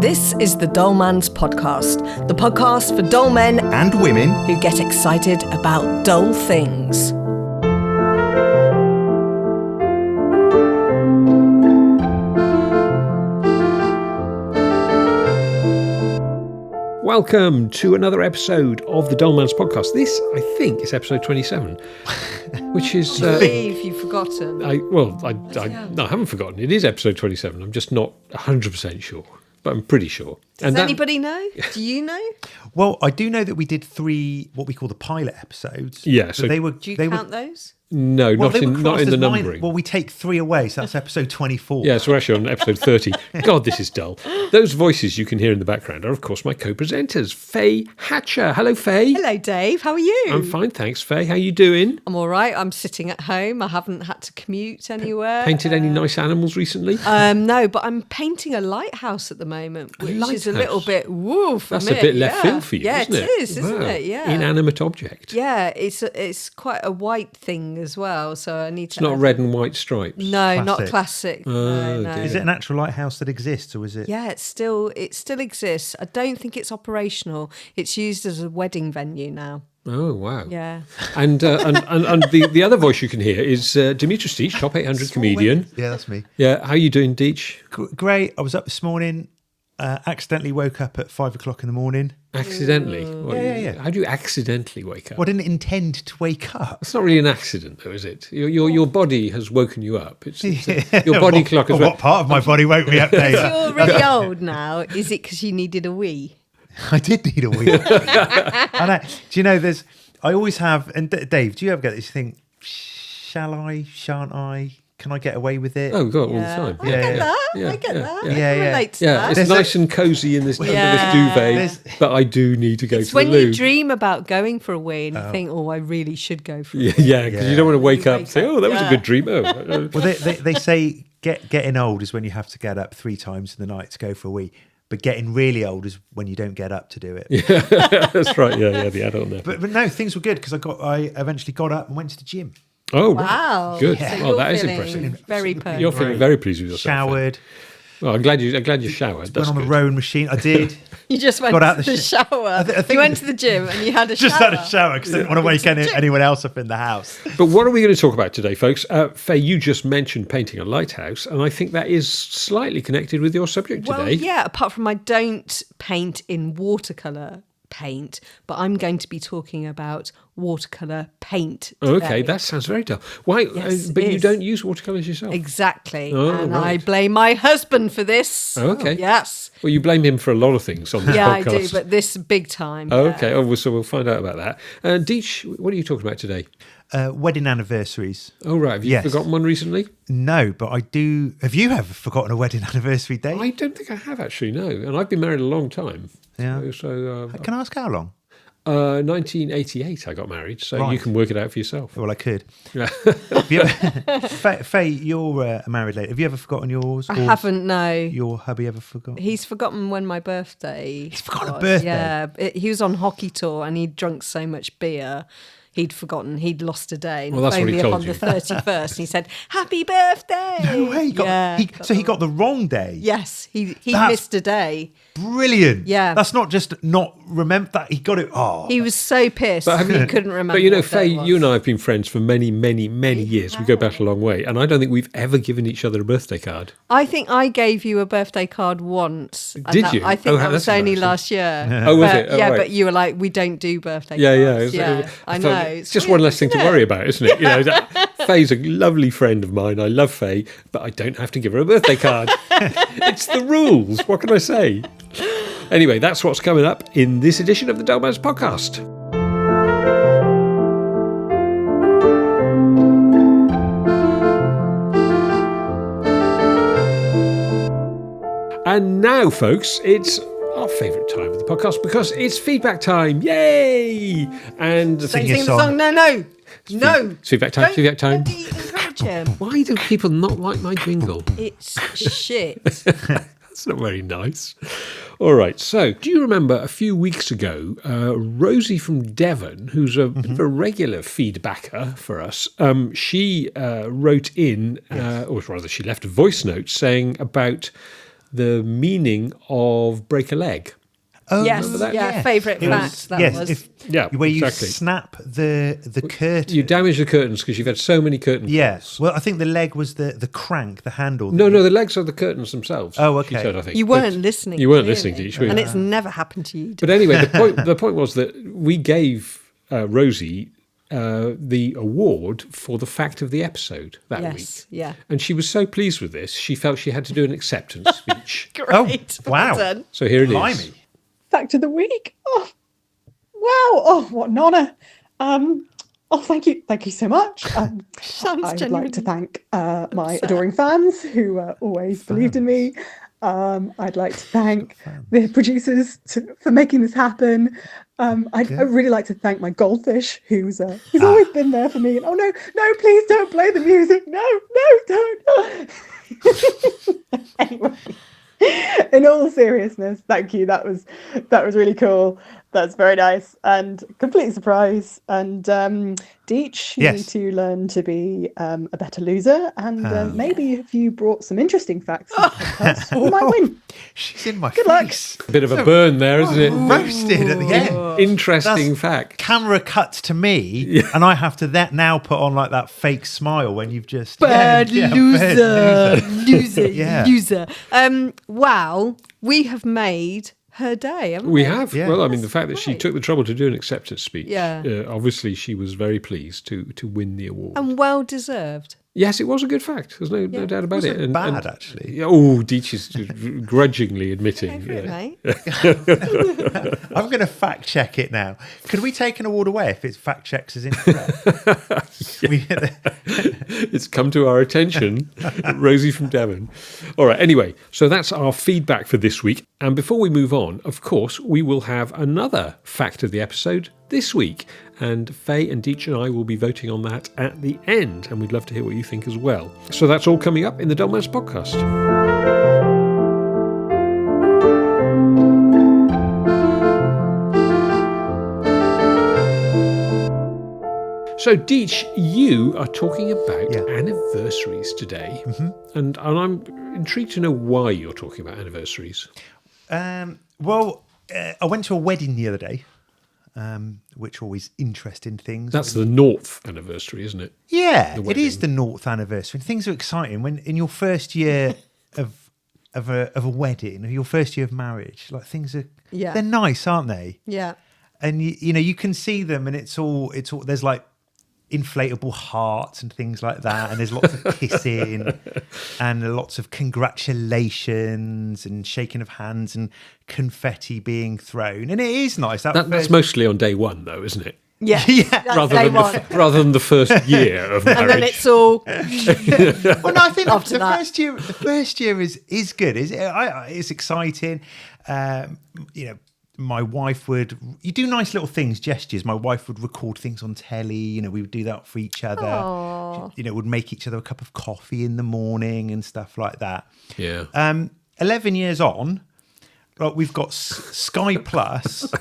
This is the Dull Man's Podcast, the podcast for dull men and women who get excited about dull things. Welcome to another episode of the Dull Man's Podcast. This, I think, is episode 27, which is... I believe you've forgotten. I haven't forgotten. It is episode 27. I'm just not 100% sure, but I'm pretty sure. Does anybody know? Do you know? Well, I do know that we did 3 what we call the pilot episodes. Yeah. So they were. Do you count those? No, not in the numbering. Well, we take 3 away, so that's episode 24. Yeah, so we're actually on episode 30. God, this is dull. Those voices you can hear in the background are, of course, my co-presenters, Faye Hatcher. Hello, Faye. Hello, Dave. How are you? I'm fine, thanks, Faye. How you doing? I'm all right. I'm sitting at home. I haven't had to commute anywhere. Painted any nice animals recently? No, but I'm painting a lighthouse at the moment, which is a little bit woo for That's me. a bit left field for you, isn't it? Yeah, it is, isn't it? Yeah. Inanimate object. Yeah, it's quite a white thing as well, so I need to... It's not red and white stripes? No, not classic. No. dear. Is it an actual lighthouse that exists, or is it? Yeah, it still exists. I don't think it's operational. It's used as a wedding venue now. Oh, wow. Yeah. And the other voice you can hear is Demitris Deech, top 800 comedian. Yeah, that's me. Yeah, how you doing, Deech? Great. I was up this morning, accidentally woke up at 5 o'clock in the morning. Accidentally? Yeah. How do you accidentally wake up? Well, I didn't intend to wake up. It's not really an accident, though, is it? Your body has woken you up. Your body clock has... What part of my body woke me up, Dave? You're really old now. Is it because you needed a wee? I did need a wee. I know. Do you know, I always have, and Dave, do you ever get this? You think, shall I, shan't I? Can I get away with it? Oh, God, all the time. I get that. I get that. I can relate to that. It's nice and cosy in this duvet, but I do need to go to the loo. When you dream about going for a wee and you think, I really should go for a wee. Yeah, because you don't want to wake up and say, that was a good dream. Well, they say getting old is when you have to get up 3 times in the night to go for a wee. But getting really old is when you don't get up to do it. Yeah, that's right. Yeah, the adult now. But no, things were good because I eventually got up and went to the gym. Oh, wow! Right. Good. So Well, that is impressive. Very perfect. You're feeling very pleased with yourself. Showered. Well, I'm glad you showered. Went on the rowing machine. I did. You just went to the shower. I think you went to the gym and you had a shower. Just had a shower because I didn't want to wake anyone else up in the house. But what are we going to talk about today, folks? Faye, you just mentioned painting a lighthouse, and I think that is slightly connected with your subject today. Well, yeah, apart from I don't paint in watercolour paint, but I'm going to be talking about watercolour paint today. Okay, that sounds very dull. Why? Yes, but you don't use watercolours yourself? Exactly. Oh, I right. blame my husband for this. Oh, okay. Yes. Well, you blame him for a lot of things on this Yeah, podcast. I do, but this big time. Oh, okay. Oh, so we'll find out about that. Deech, what are you talking about today? Wedding anniversaries. Oh, right. Have you forgotten one recently? No, but I do. Have you ever forgotten a wedding anniversary date? I don't think I have, actually, no. And I've been married a long time. Yeah. So, Can I ask how long? 1988 I got married, so you can work it out for yourself. Well, I could. Yeah. Faye, you're a married lady. Have you ever forgotten yours? I haven't, no. Your hubby ever forgot? He's forgotten when my birthday He's forgotten was. a birthday? Yeah. He was on hockey tour and he'd drunk so much beer. He'd forgotten he'd lost a day. And Well, that's what he told on you. the 31st and he said, "Happy birthday!" No way. He got the wrong day. Yes, he That's missed a day. Brilliant. Yeah. That's not just not remember that. He got it. Oh. He was so pissed he couldn't remember. But you know, what Faye, day it was. you and I have been friends for many, many, many years. We go back a long way, and I don't think we've ever given each other a birthday card. I think I gave you a birthday card once. And Did you? I think that was that's only embarrassing. last year. Oh, was it? Oh, yeah, right. but you were like, we don't do birthday Yeah. cards. Yeah, I thought know. It's just one less thing to worry about, isn't it? You know, Faye's a lovely friend of mine. I love Faye, but I don't have to give her a birthday card. It's the rules. What can I say? Anyway, that's what's coming up in this edition of the Dull Man's Podcast. And now, folks, it's our favourite time of the podcast because it's feedback time. Yay! And Sing the song. No. It's feedback time. Feedback time. Don't encourage him. Why do people not like my jingle? It's shit. That's not very nice. All right. So, do you remember a few weeks ago, Rosie from Devon, who's a bit of a regular feedbacker for us, she wrote in, or rather, she left a voice note saying about the meaning of break a leg. Oh, Yes, remember that? yeah, favourite It fact that yes, was. where you exactly. snap the curtain. You damage the curtains because you've had so many curtain calls. Yes. Well, I think the leg was the crank, the handle. No, the legs are the curtains themselves. Oh, She okay. said, I think. You weren't listening. You weren't clearly. listening, Deech, were you? And it's never happened to you. But anyway, the point was that we gave Rosie the award for the fact of the episode that week. Yes, yeah. And she was so pleased with this, she felt she had to do an acceptance speech. Great. Oh, Well wow. done. So here it is. Blimey. Fact of the week. Oh, wow. Oh, what an honour. Thank you so much. Sounds I'd genuine. like to thank my adoring fans who always believed in me. I'd like to thank the producers for making this happen. I'd really like to thank my goldfish, who's always been there for me. And, oh no, please don't play the music. No, don't. Anyway, in all seriousness, thank you. That was really cool. That's very nice and complete surprise. And Deech, you need to learn to be a better loser. And maybe if you brought some interesting facts to the podcast, you might win. She's in my Good luck. face. A bit of a burn there, isn't it? Roasted at the end. Interesting That's- fact. Camera cuts to me, and I have to now put on like that fake smile when you've just Bad loser. Loser. Yeah. Loser. Wow, we have made her day, haven't We we? have. Yeah. Well, I mean, the fact that she great. took the trouble to do an acceptance speech. Yeah. Obviously, she was very pleased to win the award. And well deserved. Yes, it was a good fact. There's no doubt about it. Wasn't bad, actually. Yeah, oh, Deech is grudgingly admitting. Go for it, mate. I'm going to fact check it now. Could we take an award away if it fact checks as incorrect? It's come to our attention, Rosie from Devon. All right, anyway, so that's our feedback for this week. And before we move on, of course, we will have another fact of the episode this week. And Faye and Deech and I will be voting on that at the end. And we'd love to hear what you think as well. So that's all coming up in the Dumbass podcast. So, Deech, you are talking about anniversaries today. Mm-hmm. And I'm intrigued to know why you're talking about anniversaries. I went to a wedding the other day, which are always interesting things. That's the North anniversary, isn't it? Yeah, The it wedding. is the North anniversary. Things are exciting when in your first year of a wedding, or your first year of marriage. Like things are, they're nice, aren't they? Yeah. And you can see them, and it's all. There's like inflatable hearts and things like that, and there's lots of kissing and lots of congratulations and shaking of hands and confetti being thrown, and it is nice. That's mostly on day one, though, isn't it? Yeah. Yeah. That's Rather day than, one. rather than the first year of marriage. And then it's all. Well, no, I think After the that. first year is good. It's exciting. My wife you do nice little things, gestures. My wife would record things on telly. We would do that for each other. Aww. Would make each other a cup of coffee in the morning and stuff like that. Yeah. 11 years on, we've got Sky Plus,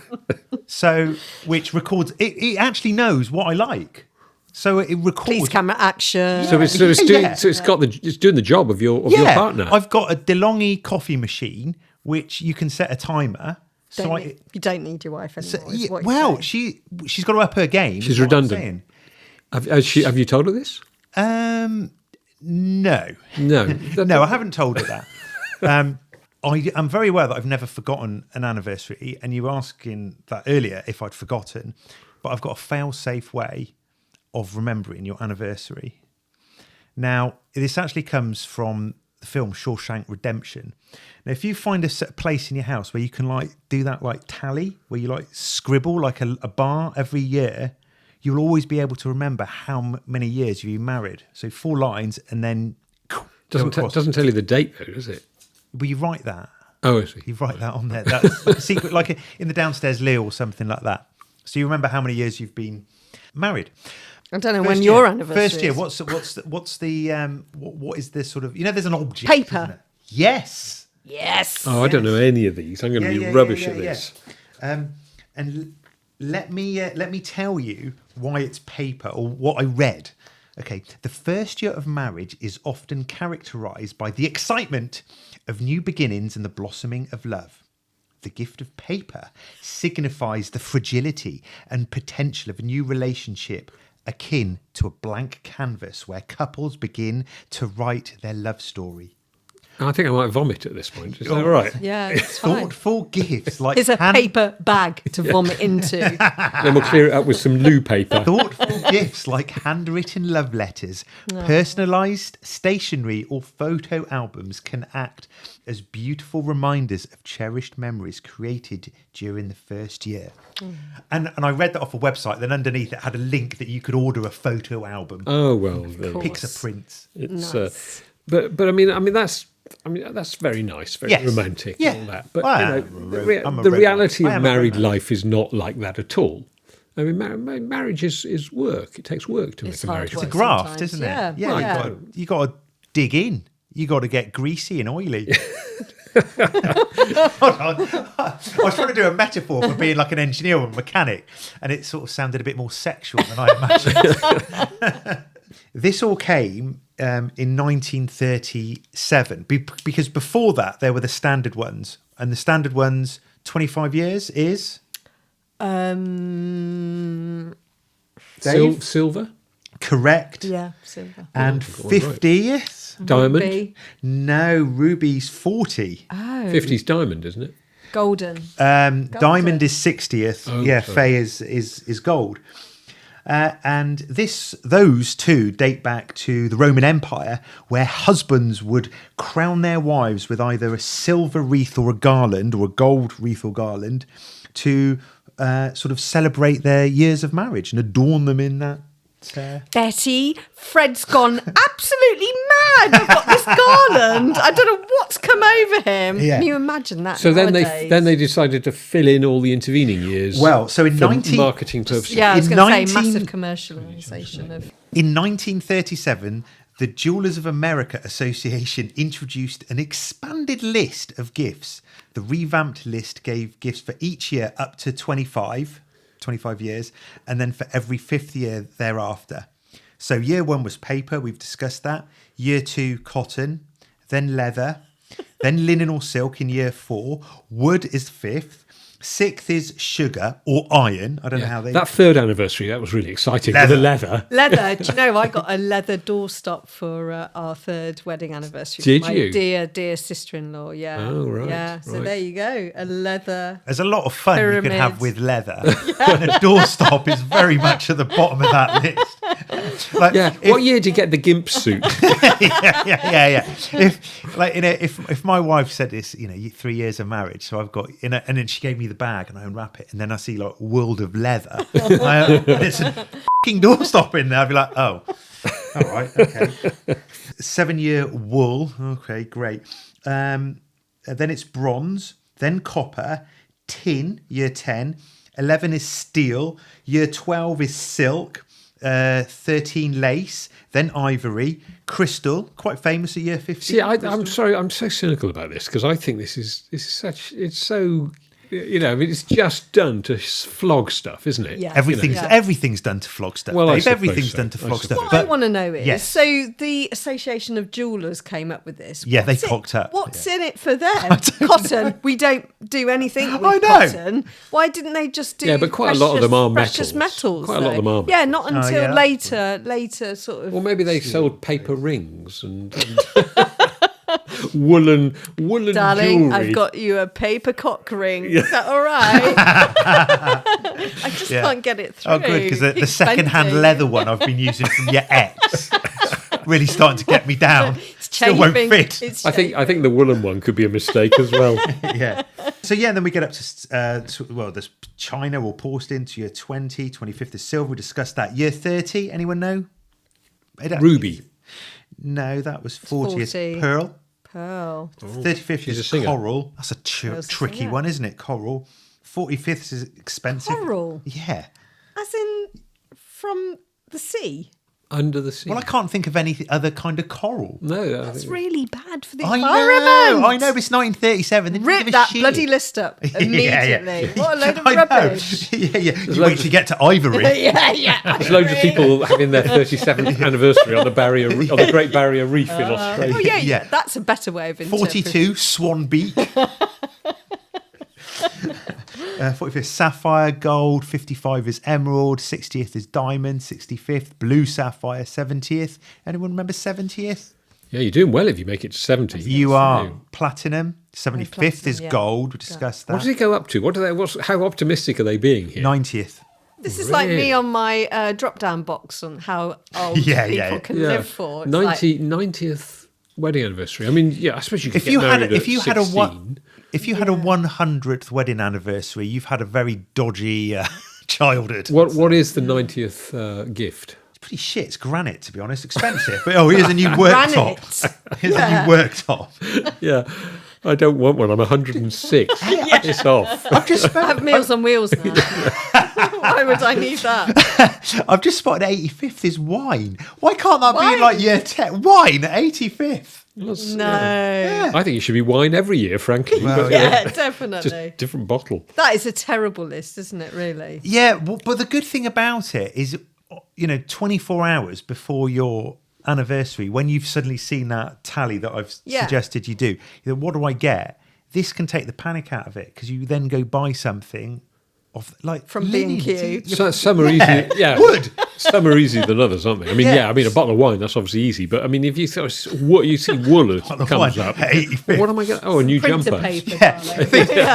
which records. It actually knows what I like, so it records. Please camera action. So it's doing the job of your partner. I've got a DeLonghi coffee machine, which you can set a timer. You don't need your wife anymore. is what you're well, saying. she's got to up her game. She's is what I'm redundant. saying. Have you told her this? No, No. no, I haven't told her that. I'm very aware that I've never forgotten an anniversary, and you were asking that earlier if I'd forgotten, but I've got a fail-safe way of remembering your anniversary. Now, this actually comes from the film Shawshank Redemption. Now, if you find a place in your house where you can do that tally, where you scribble like a bar every year, you'll always be able to remember how many years you've been married. So 4 lines, and then Doesn't tell you the date, though, does it? Well, you write that. Oh, I see. You write that on there. That's like a secret, like in the downstairs loo or something like that. So you remember how many years you've been married. I don't know First when year. your anniversary First year. is. What is this sort of? There's an object. Paper. Isn't it? Yes. Yes. Oh, I don't know any of these. I'm going to be rubbish at this. And let me tell you why it's paper or what I read. Okay, the first year of marriage is often characterised by the excitement of new beginnings and the blossoming of love. The gift of paper signifies the fragility and potential of a new relationship, akin to a blank canvas where couples begin to write their love story. I think I might vomit at this point. Is that all right? Yeah, it's fine. Thoughtful gifts like Here's a paper bag to vomit into. Then we'll clear it up with some loo paper. Thoughtful gifts like handwritten love letters, personalised stationery or photo albums can act as beautiful reminders of cherished memories created during the first year. And I read that off a website, then underneath it had a link that you could order a photo album. Oh, well. Picture prints. It's, Nice. but I mean that's very nice, very Yes. romantic Yeah. and all that. But Well, I'm a the ro- reality I of am a married romance. life is not like that at all. I mean, marriage is work. It takes work to It's make a hard marriage work. work. Graft, Sometimes, isn't it? yeah. Yeah, Well, you got to dig in. You got to get greasy and oily. Hold on. I was trying to do a metaphor for being like an engineer or a mechanic, and it sort of sounded a bit more sexual than I imagined. This all came in 1937, because before that there were the standard ones, and the standard ones, 25 years is Dave? Silver, correct, Yeah, silver. and got one right. 50th. diamond, Ruby. No, ruby's 40. Oh, 50's diamond, isn't it? golden. Diamond is 60th. Oh, yeah, sorry. Faye is gold. And those two date back to the Roman Empire, where husbands would crown their wives with either a silver wreath or a garland, or a gold wreath or garland, to sort of celebrate their years of marriage and adorn them in that. Betty, Fred's gone absolutely mad. I've got this garland. I don't know what's come over him. Yeah. Can you imagine that? So then nowadays? they decided to fill in all the intervening years. Well, so in for 19 marketing purposes. Yeah, I was in going to say 19 massive commercialisation of. In 1937, the Jewelers of America Association introduced an expanded list of gifts. The revamped list gave gifts for each year up to 25 years, and then for every fifth year thereafter. So year one was paper, we've discussed that. Year two, cotton, then leather, then linen or silk in year four. Wood is fifth. Sixth is sugar or iron. I don't know how they... That third anniversary, that was really exciting. Leather. With the leather. Leather. Do you know, I got a leather doorstop for our third wedding anniversary. Did for my you? dear sister-in-law, yeah. Oh, right, Yeah, so right. there you go. A leather. There's a lot of fun you can have Pyramid. with leather. And a doorstop is very much at the bottom of that list. Like, Yeah. What year did you get the gimp suit? yeah. If my wife said this, 3 years of marriage, so I've got, and then she gave me the bag and I unwrap it, and then I see like World of Leather, and it's a fucking doorstop in there. I'd be like, oh, all right, okay. 7 year wool, okay, great. Then it's bronze, then copper, tin, year 10. 11 is steel, year 12 is silk. 13 lace, then ivory, crystal, quite famous at year 15. See, I'm sorry, I'm so cynical about this because I think this is such, it's so, I mean, it's just done to flog stuff, isn't it? Yeah. Everything's done to flog stuff. Well, I Dave. suppose Everything's so. done to I flog suppose stuff. What I want to know is, yes. so the Association of Jewellers came up with this. Yeah, they What's cocked up, What's in it for them? Cotton. We don't do anything with I know. cotton. Why didn't they just do? Yeah, but quite a lot of them are precious metals. metals. Quite a lot of though? them are Yeah, not until yeah. later, sort of. Well, maybe they sold paper rings and woolen Darling, jewellery. I've got you a paper cock ring. Is that all right? I just can't get it through. Oh, good, because the second-hand Expensive. leather one I've been using from your ex is really starting to get me down. It's Still won't chafing. fit. It's I think the woolen one could be a mistake as well. Yeah. So, then we get up to, there's China or porcelain to year 20. 25th is silver. We discussed that. Year 30, anyone know? Ruby. No, that was 40. It's 40. pearl. pearl. 35th she's a is singer. coral. That's a Pearl's a tricky singer. one, isn't it? Coral. 45th is expensive. Coral, Yeah. as in from the sea. Under the sea. Well, I can't think of any other kind of coral. No, That's really bad for the I environment. know, but it's 1937. They didn't Rip give a that shit. bloody list up immediately. What a load of I know. rubbish. Yeah. You wait till you get to Ivory. Yeah. there's loads of people having their 37th anniversary on the Great Barrier Reef in Australia. Oh, yeah, Yeah. that's a better way of interpreting. 42, Swan Beak. 45th, sapphire, gold. 55 is emerald. 60th is diamond. 65th, blue sapphire. 70th. Anyone remember 70th? Yeah, you're doing well if you make it to 70. You are platinum. 75th platinum, is yeah. gold. We discussed that. What does it go up to? How optimistic are they being here? 90th. This is like me on my drop-down box on how old people can live for. It's 90th wedding anniversary. I mean, yeah, I suppose you could If you had a 16. If you had a 100th wedding anniversary, you've had a very dodgy childhood. What is the 90th gift? It's pretty shit. It's granite, to be honest. Expensive. But here's a new worktop. Here's a new worktop. Yeah. I don't want one. I'm 106. It's off. I have Meals on Wheels now. Why would I need that? I've just spotted 85th is wine. Why can't that Wine? be like year 10? Wine at 85th. No. I think it should be wine every year, frankly. Well, Yeah, just definitely. different bottle. That is a terrible list, isn't it, really? Yeah, but the good thing about it is, 24 hours before your anniversary, when you've suddenly seen that tally that I've suggested you do, what do I get? This can take the panic out of it because you then go buy something From B&Q. So, some are easier. Yeah, Wood. Some are easier than others, aren't they? I mean, a bottle of wine, that's obviously easy. But I mean, if you see wool comes wine up, at 85th. what am I going? Oh, a new Printer jumper. paper, Yeah.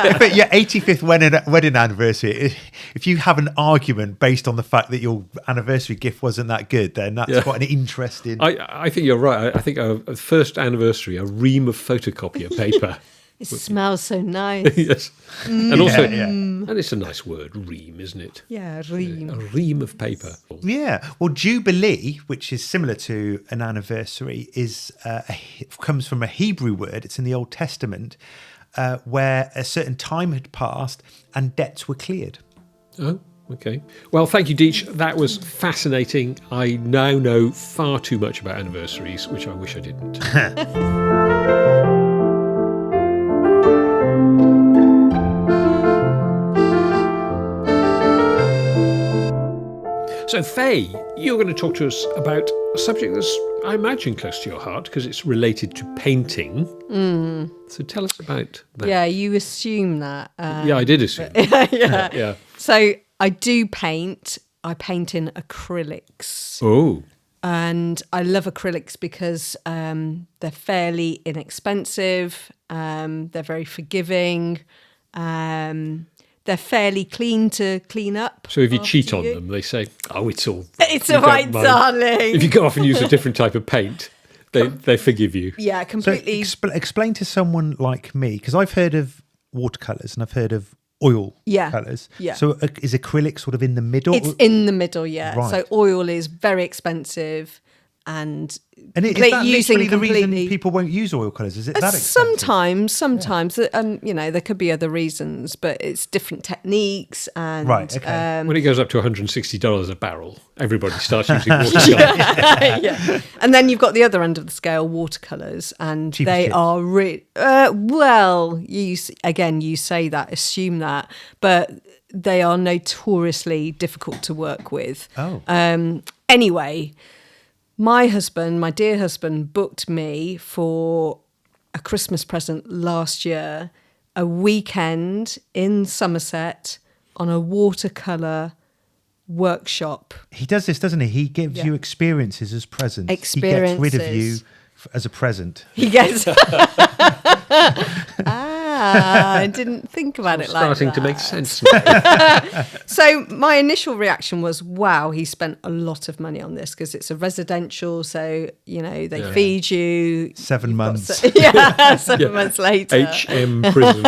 darling. But your 85th wedding anniversary, if you have an argument based on the fact that your anniversary gift wasn't that good, then that's quite an interesting... I think you're right. I think a first anniversary, a ream of photocopier paper. It smells so nice. Yes, and also, yeah. and it's a nice word, ream, isn't it? Yeah, A ream. ream of paper. Yeah. Well, Jubilee, which is similar to an anniversary, comes from a Hebrew word. It's in the Old Testament, where a certain time had passed and debts were cleared. Oh, okay. Well, thank you, Deech. That was fascinating. I now know far too much about anniversaries, which I wish I didn't. So, Faye, you're going to talk to us about a subject that's, I imagine, close to your heart because it's related to painting. So tell us about that. Yeah, you assume that. Yeah, I did assume. Yeah. So I do paint. I paint in acrylics. Oh, And I love acrylics because they're fairly inexpensive. They're very forgiving. They're fairly clean to clean up. so if you after cheat on you. them, they say, "Oh, it's all It's all right, don't mind." darling. If you go off and use a different type of paint, they forgive you. Yeah, So completely. explain to someone like me, because I've heard of watercolours and I've heard of oil colours. Yeah. So is acrylic sort of in the middle? It's in the middle, yeah. Right. So oil is very expensive and is that using literally the reason completely. people won't use oil colours? Is it that expensive? Sometimes, there could be other reasons, but it's different techniques and Right, okay. When it goes up to $160 a barrel, everybody starts using watercolor. yeah. And then you've got the other end of the scale, watercolours, and Cheap as they chips. are you say that, assume that, but they are notoriously difficult to work with. Oh. Anyway, my dear husband, booked me for a Christmas present last year, a weekend in Somerset on a watercolour workshop. He does this, doesn't he? He gives you experiences as presents. He gets rid of you as a present. He gets... I didn't think about it like that. Starting to make sense now. So my initial reaction was, wow, he spent a lot of money on this because it's a residential, so, they feed you. 7 months. 7 months later. HM prison.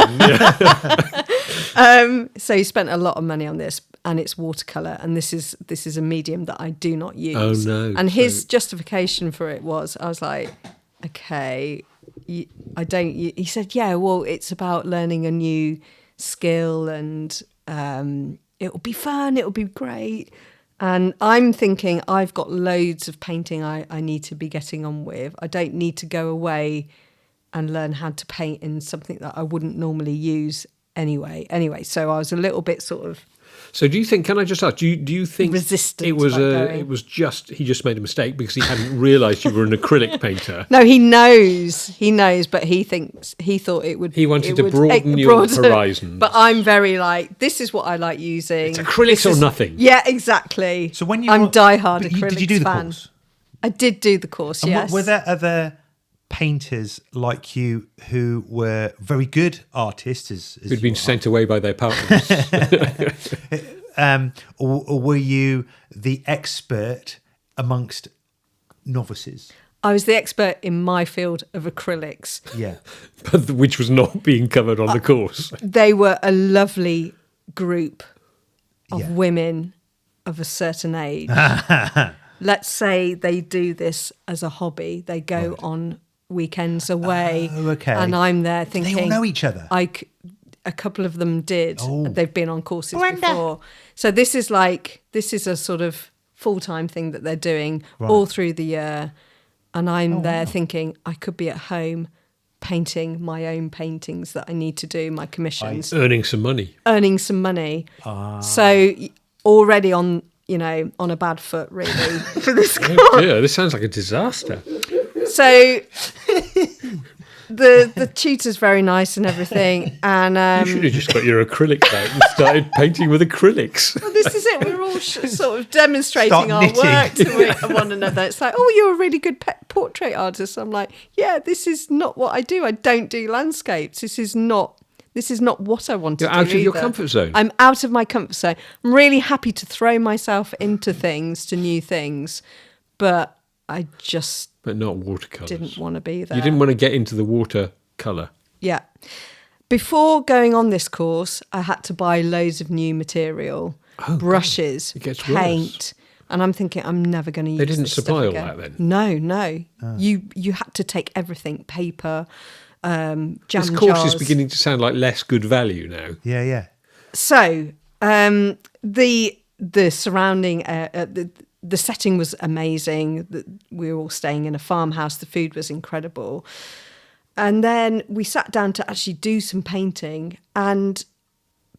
Yeah. So he spent a lot of money on this, and it's watercolour, and this is a medium that I do not use. Oh, no. And his justification for it was, I was like, okay, he said, yeah, well, it's about learning a new skill and it'll be fun, it'll be great. And I'm thinking I've got loads of painting I need to be getting on with. I don't need to go away and learn how to paint in something that I wouldn't normally use anyway. So I was a little bit sort of... So do you think, can I just ask, do you think resistant it was he just made a mistake because he hadn't realised you were an acrylic painter? No, he knows, but he thought it would... He wanted to broaden your horizons. But I'm very like, this is what I like using. It's acrylics or nothing. Yeah, exactly. So when I'm diehard acrylics did you do the fan. course? I did do the course, And yes. were there other painters like you who were very good artists as Who'd been sent away by their partners. or were you the expert amongst novices? I was the expert in my field of acrylics. Yeah. But which was not being covered on the course. They were a lovely group of Yeah. women of a certain age. Let's say they do this as a hobby. They go on weekends away. Oh, okay. And I'm there thinking... They all know each other? A couple of them did. Oh. They've been on courses before. So this is a sort of full-time thing that they're doing all through the year. And I'm there thinking I could be at home painting my own paintings that I need to do, my commissions. Earning some money. So already on a bad foot, really, for this course. Yeah, this sounds like a disaster. So the tutor's very nice and everything, and You should have just got your acrylics out and started painting with acrylics. well, this is it. We're all sort of demonstrating Start our knitting. work to one another. It's like, oh, you're a really good portrait artist. I'm like, yeah, this is not what I do. I don't do landscapes. This is not what I want to You're do. out of your either. comfort zone. I'm out of my comfort zone. I'm really happy to throw myself into things, to new things, but I just But not watercolours. didn't want to be there. You didn't want to get into the watercolour. Yeah. Before going on this course, I had to buy loads of new material, brushes, It gets paint. And I'm thinking, I'm never going to use They didn't this stuff supply all again. that then? No. You had to take everything, paper, jam This course jars. is beginning to sound like less good value now. Yeah. So the surrounding the setting was amazing. We were all staying in a farmhouse. The food was incredible. And then we sat down to actually do some painting, and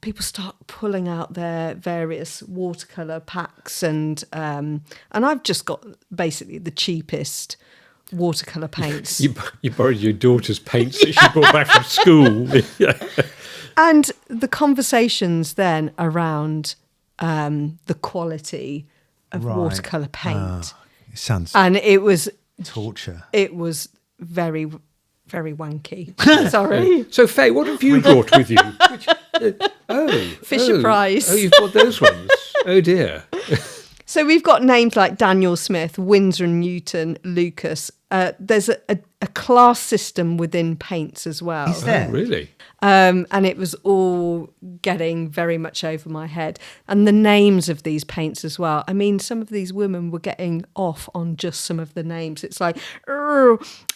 people start pulling out their various watercolour packs, and I've just got basically the cheapest watercolour paints. You borrowed your daughter's paints that she brought back from school. Yeah. And the conversations then around the quality of watercolour paint. It sounds And it was torture. very, very wanky. Sorry. So, Faye, what have you brought with you? Fisher Price. Oh, you've got those ones. Oh, dear. So we've got names like Daniel Smith, Winsor and Newton, Lucas. There's a class system within paints as well. Is there? Oh, really? And it was all getting very much over my head. And the names of these paints as well. I mean, some of these women were getting off on just some of the names. It's like,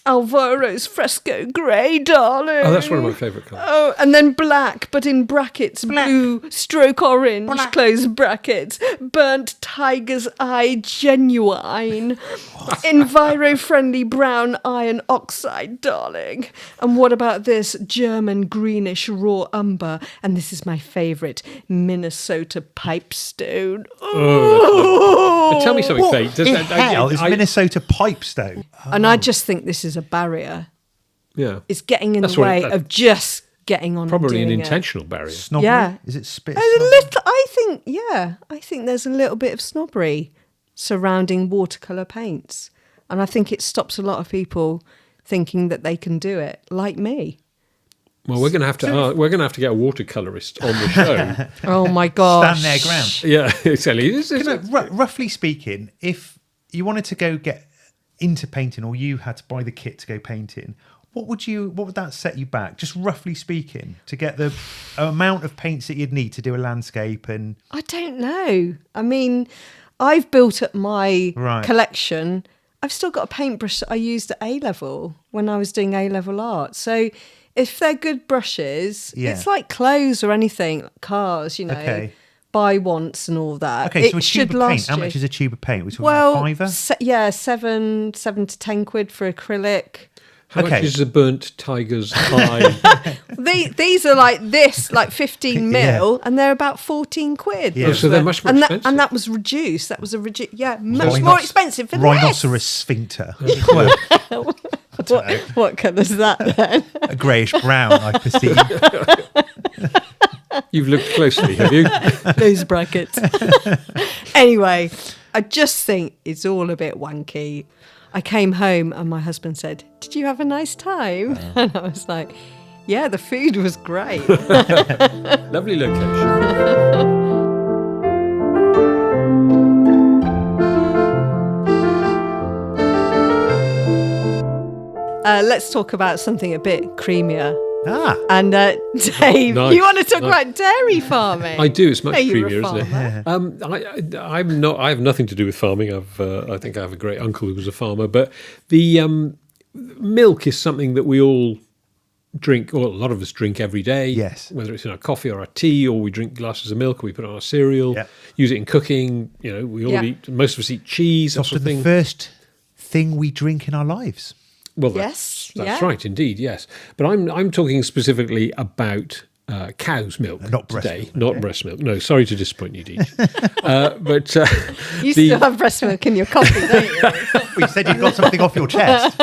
Alvaro's fresco grey, darling. Oh, that's one of my favourite colours. Oh, and then black, but in brackets, blue, stroke orange, close brackets, burnt tiger's eye, genuine, enviro-friendly brown iron oxide, darling. And what about this German greenish raw umber? And this is my favourite, Minnesota pipestone. But tell me something, Faye. What in hell is Minnesota pipestone? And I just think this is a barrier. Yeah. It's getting in That's the what way it- of just getting on Probably and an doing intentional barrier. Snobbery? Yeah. Is it spit? A little, I think there's a little bit of snobbery surrounding watercolour paints. And I think it stops a lot of people thinking that they can do it, like me. Well, we're going to have to get a watercolourist on the show. Oh my gosh. Stand their ground. Yeah, exactly. Roughly speaking, if you wanted to go get into painting, or you had to buy the kit to go painting, what would that set you back? Just roughly speaking, to get the amount of paints that you'd need to do a landscape and. I don't know. I mean, I've built up my collection. I've still got a paintbrush that I used at A-level when I was doing A-level art. So if they're good brushes, it's like clothes or anything, like cars, Okay. buy once and all that. Okay, it so a should tube of paint. last How you. much is a tube of paint? We're talking Well, about £5? seven to 10 quid for acrylic. How Okay. much is a burnt tiger's eye? These are like this, like 15 mil, and they're about 14 quid. Yeah. Oh, so they're much more and expensive. that was reduced. That was much Rhinos- more expensive for Rhinoceros sphincter. Well, this. What colour's that then? a greyish brown, I perceive. You've looked closely, have you? Those brackets. Anyway, I just think it's all a bit wanky. I came home and my husband said, "Did you have a nice time?" And I was like, "Yeah, the food was great." Lovely location. Let's talk about something a bit creamier. And Dave, Nice, you want to talk nice. about dairy farming? I do. It's much Hey, you're a creamier, isn't farmer. it? I'm not. I have nothing to do with farming. I think I have a great uncle who was a farmer. But the milk is something that we all drink, or a lot of us drink every day. Yes. Whether it's in our coffee or our tea, or we drink glasses of milk, or we put it on our cereal. Yeah. Use it in cooking. You know, we all Yeah. eat. Most of us eat cheese. That It's sort often of the thing. first thing we drink in our lives. Well, Yes, that's yeah. right, indeed, yes. But I'm talking specifically about cow's milk Not breast today, milk, not okay. breast milk. No, sorry to disappoint you, Deech. But You the- still have breast milk in your coffee, don't you? Well, you said you got something off your chest.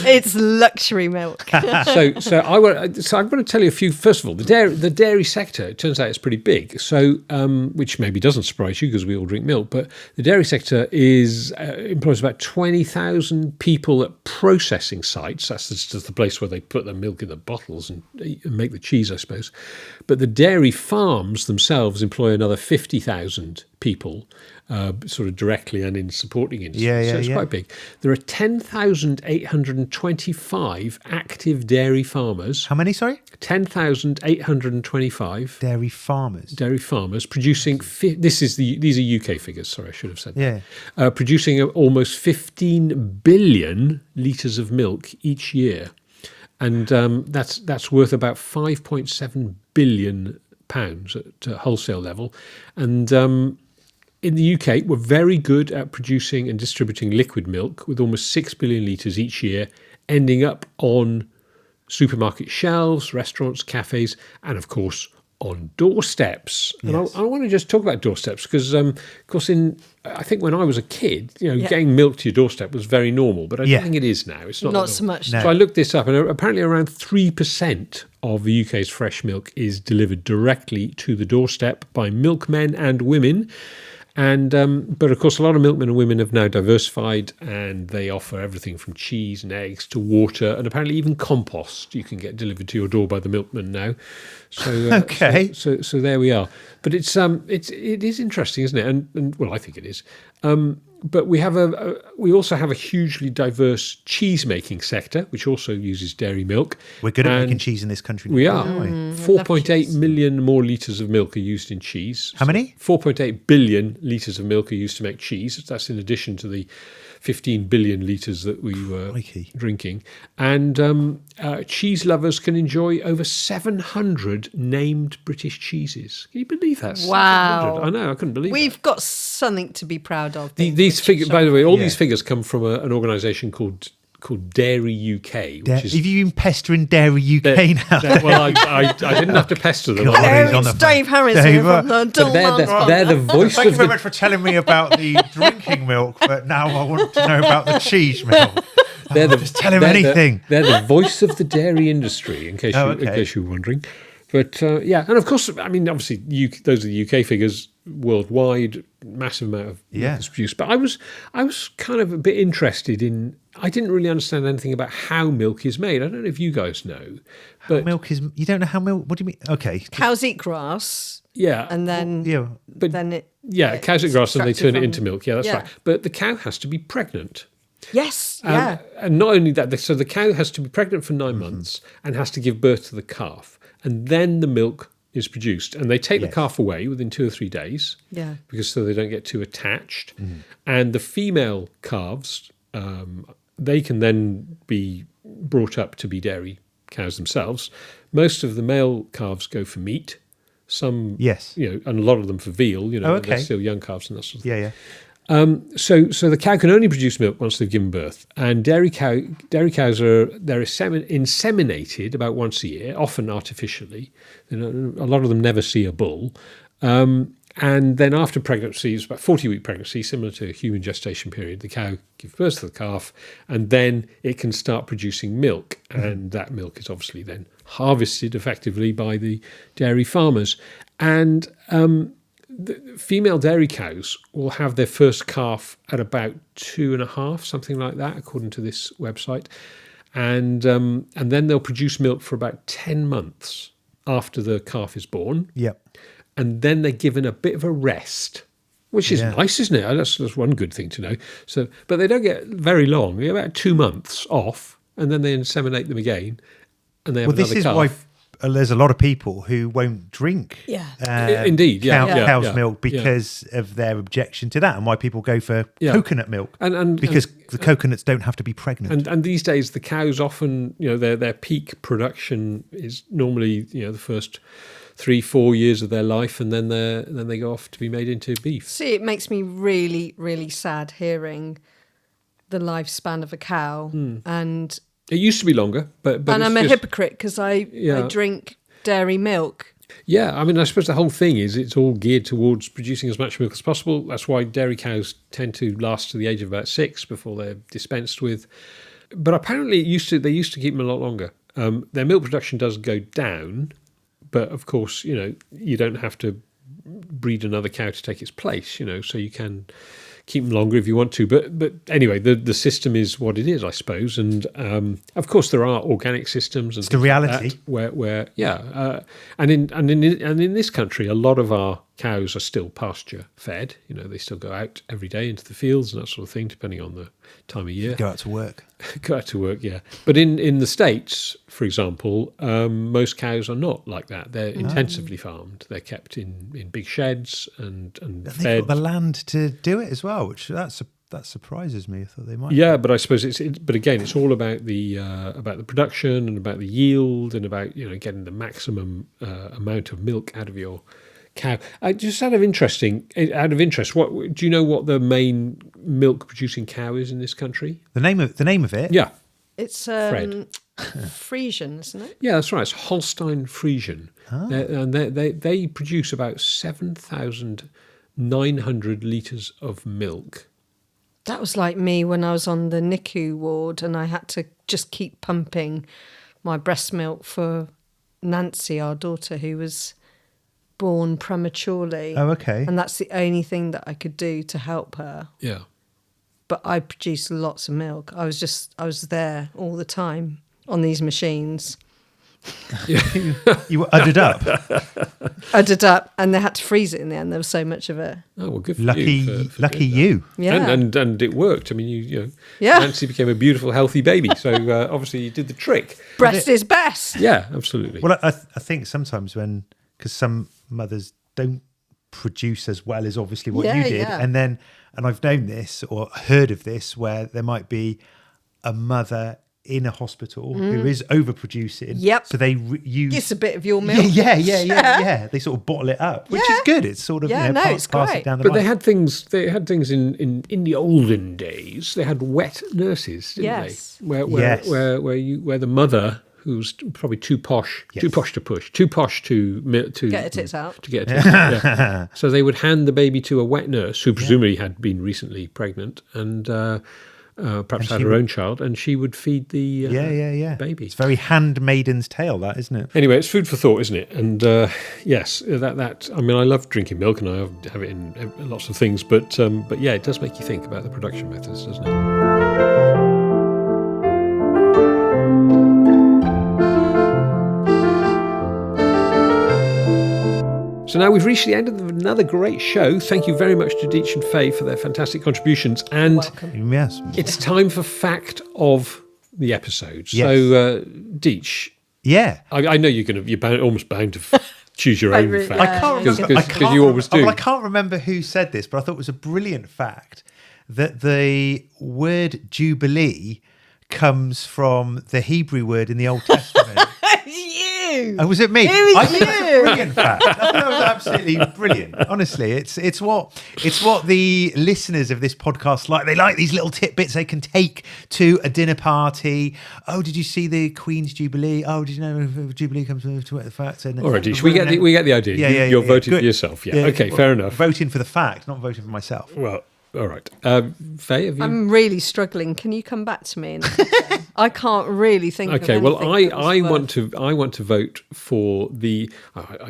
It's luxury milk. so I'm going to tell you a few. First of all, the dairy sector. It turns out it's pretty big. So, which maybe doesn't surprise you because we all drink milk. But the dairy sector employs about 20,000 people at processing sites. That's just the place where they put the milk in the bottles and make the cheese, I suppose. But the dairy farms themselves employ another 50,000 people, sort of directly and in supporting industries. Yeah, So it's yeah. quite big. There are 10,825 active dairy farmers. How many, sorry? 10,825 Dairy farmers. dairy farmers producing. These are UK figures. Sorry, I should have said that. Yeah. Producing almost 15 billion litres of milk each year, and that's worth about 5.7 billion pounds at wholesale level, and. In the UK, we're very good at producing and distributing liquid milk with almost 6 billion litres each year, ending up on supermarket shelves, restaurants, cafes, and of course on doorsteps. And I want to just talk about doorsteps because, of course, I think when I was a kid, getting milk to your doorstep was very normal, but I don't think it is now. It's not Not that so normal. much. No. So I looked this up, and apparently around 3% of the UK's fresh milk is delivered directly to the doorstep by milkmen and women. And but of course, a lot of milkmen and women have now diversified, and they offer everything from cheese and eggs to water, and apparently even compost you can get delivered to your door by the milkman now. So Okay. so there we are. But it is interesting, isn't it? And well, I think it is. But we also have a hugely diverse cheese making sector, which also uses dairy milk. We're good at And making cheese in this country. We now, are. aren't we? 4.8 million more litres of milk are used in cheese. How many? 4.8 billion litres of milk are used to make cheese. That's in addition to the 15 billion litres that we were Crikey. drinking. And cheese lovers can enjoy over 700 named British cheeses. Can you believe that? Wow. 700. I know, I couldn't believe that. We've got something to be proud of. These figures, by the way, all Yeah. these figures come from an organisation called Dairy UK, which is Have you been pestering Dairy UK now? well, I didn't have to pester them. God. Hello, He's on it's the- Dave Harris Dave, here from the But they're the voice Thank you of very the much for telling me about the drinking milk, but now I want to know about the cheese milk. Just tell him anything. They're the voice of the dairy industry, in case okay. you were wondering. But yeah, and of course, I mean, obviously, those are the UK figures. Worldwide, massive amount of milk is produced. But I was kind of a bit interested in. I didn't really understand anything about how milk is made. I don't know if you guys know, but Milk is. You don't know how milk. What do you mean? Okay. Cows eat grass, yeah, and then Yeah. then it. yeah, cows eat grass and they turn it into milk. Yeah, that's Yeah. right. But the cow has to be pregnant. Yes, yeah. And not only that, so the cow has to be pregnant for 9 months and has to give birth to the calf, and then the milk is produced. And they take the calf away within 2 or 3 days, Yeah. because so they don't get too attached. And the female calves, they can then be brought up to be dairy cows themselves. Most of the male calves go for meat. some, Yes. and a lot of them for veal, Oh, okay. they're still young calves and that sort of thing. Yeah. So the cow can only produce milk once they've given birth, and dairy cows they're inseminated about once a year, often artificially. A lot of them never see a bull, and then after pregnancy, it's about 40-week pregnancy, similar to a human gestation period. The cow gives birth to the calf, and then it can start producing milk, and that milk is obviously then harvested effectively by the dairy farmers, and the female dairy cows will have their first calf at about 2.5, something like that, according to this website, and then they'll produce milk for about 10 months after the calf is born. Yep. And then they're given a bit of a rest, which is nice, isn't it? That's one good thing to know. So, but they don't get very long. They get about 2 months off, and then they inseminate them again, and they have another calf. This is why there's a lot of people who won't drink Indeed, cow's milk because of their objection to that, and why people go for coconut milk, because the coconuts don't have to be pregnant. And these days the cows often, their peak production is normally the first 3-4 years of their life, and then they go off to be made into beef. See, it makes me really, really sad hearing the lifespan of a cow, and it used to be longer, but I'm a hypocrite because I drink dairy milk. Yeah, I mean, I suppose the whole thing is it's all geared towards producing as much milk as possible. That's why dairy cows tend to last to the age of about 6 before they're dispensed with. But apparently they used to keep them a lot longer. Their milk production does go down, but of course, you don't have to breed another cow to take its place, so you can keep them longer if you want to. But anyway, the system is what it is, I suppose. And of course, there are organic systems. And it's the reality. Like and in this country, a lot of our cows are still pasture fed. They still go out every day into the fields and that sort of thing, depending on the time of year. Go out to work. Go out to work, yeah. But in the States, for example, most cows are not like that. They're intensively farmed. They're kept in big sheds and they've fed. got the land to do it as well, which that surprises me. I thought they might. Yeah, but I suppose but again, it's all about the production and about the yield and about getting the maximum amount of milk out of your cow. Just out of interest, what do you know? What the main milk producing cow is in this country? The name of it? Yeah, It's Fred. Friesian, isn't it? Yeah, that's right. It's Holstein Friesian, and they produce about 7,900 litres of milk. That was like me when I was on the NICU ward and I had to just keep pumping my breast milk for Nancy, our daughter, who was born prematurely. Oh, okay. And that's the only thing that I could do to help her. Yeah. But I produced lots of milk. I was there all the time on these machines. You were uddered up. Uddered up, and they had to freeze it in the end. There was so much of it. Oh well, good for Lucky you. lucky you. Yeah. And it worked. I mean, Yeah. Nancy became a beautiful, healthy baby. So obviously you did the trick. Breast is best. Yeah, absolutely. Well, I think sometimes because some mothers don't produce as well as obviously what you did, and I've known this or heard of this where there might be a mother in a hospital who is overproducing. Yep. So they use It's a bit of your milk. Yeah. They sort of bottle it up, which is good. It's sort of it's pass great. it down the But line. they had things in the olden days. They had wet nurses, didn't Yes. they? Where the mother, who's probably too posh to push, too posh to Get her tits out. to get her tits out. Yeah. So they would hand the baby to a wet nurse who presumably had been recently pregnant and perhaps had her own child, and she would feed the baby. It's very Handmaiden's Tale, that, isn't it? Anyway, it's food for thought, isn't it? And yes, that. I mean, I love drinking milk, and I have it in lots of things. But yeah, it does make you think about the production methods, doesn't it? So now we've reached the end of another great show. Thank you very much to Deech and Faye for their fantastic contributions. And Welcome. Yes. it's time for fact of the episode. Yes. So, Deech, Yeah. I know you're almost bound to choose your own fact. I can't remember. Because you always do. Well, I can't remember who said this, but I thought it was a brilliant fact that the word Jubilee comes from the Hebrew word in the Old Testament. you. Oh, was it me? It was I think that's a you. brilliant fact. I think that was absolutely brilliant. Honestly, it's what the listeners of this podcast like. They like these little tidbits they can take to a dinner party. Oh, did you see the Queen's Jubilee? Oh, did you know Jubilee comes to the fact? And All right, Deech, we get the idea. You're voting for yourself. Yeah. Okay, fair enough. Voting for the fact, not voting for myself. Well, all right. Faye, have you? I'm really struggling. Can you come back to me? I can't really think. Okay, of well, anything I want to vote for the.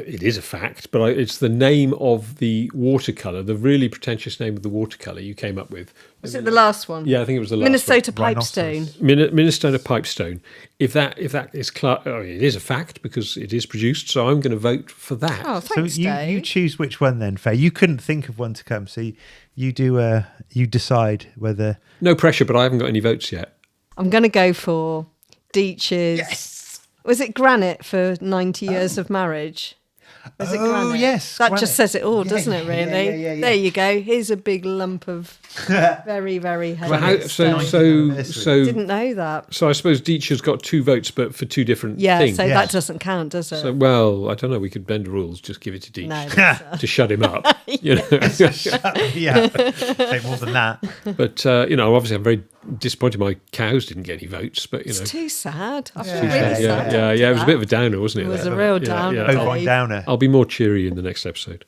It is a fact, but it's the name of the watercolor, the really pretentious name of the watercolor you came up with. Was it the last one? Yeah, I think it was the last Minnesota one. Pipestone. Minnesota Pipestone. If that is it is a fact because it is produced, so I'm going to vote for that. Oh, thanks, So Dave. you choose which one then, Faye. You couldn't think of one to come, so you do. You decide whether. No pressure, but I haven't got any votes yet. I'm going to go for Deech's. Yes. Was it Granite for 90 years of marriage? Was it Oh, Granite? yes, That Granite. just says it all, Yeah, doesn't it, yeah, really? yeah. There you go. Here's a big lump of very, very heavy Well, stone. so Didn't know that. So I suppose Deech has got 2 votes, but for 2 different Yeah, things. so Yes. that doesn't count, does it? So, well, I don't know. We could bend the rules. Just give it to Deech No, that's, to shut him up. You know. Yeah, take more than that. But obviously, I'm very disappointed. My cows didn't get any votes. But it's too sad. I feel Yeah. really sad. yeah, after it was a that. bit of a downer, wasn't it? It was that? a real Yeah, downer. yeah. Dave. Bovine downer. I'll be more cheery in the next episode.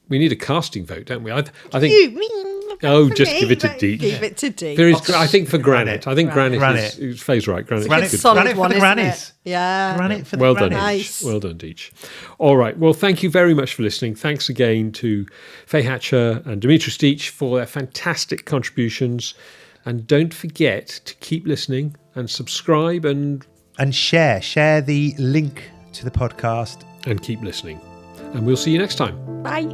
We need a casting vote, don't we? I think. You, Oh, just give it to Deech. Give it to Deech. There is, I think for granite. I think granite Granite. is Faye's right. Granite. Granite. is good. Solid Granite for one, the isn't grannies. it? Yeah. Granite for the Well done, grannies. Nice. Deech. Well done, Deech. All right. Well, thank you very much for listening. Thanks again to Faye Hatcher and Demitris Deech for their fantastic contributions. And don't forget to keep listening and subscribe and Share the link to the podcast. keep listening. And we'll see you next time. Bye.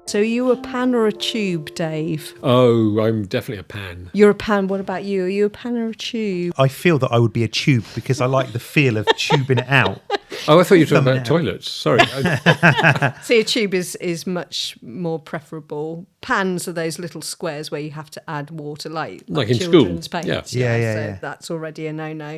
So are you a pan or a tube, Dave? Oh, I'm definitely a pan. You're a pan. What about you? Are you a pan or a tube? I feel that I would be a tube because I like the feel of tubing it out. Oh, I thought you were talking Thumbing about out. toilets. Sorry. See, a tube is much more preferable. Pans are those little squares where you have to add water, like Like in school. children's paints. Yeah. Yeah, so yeah. that's already a no-no.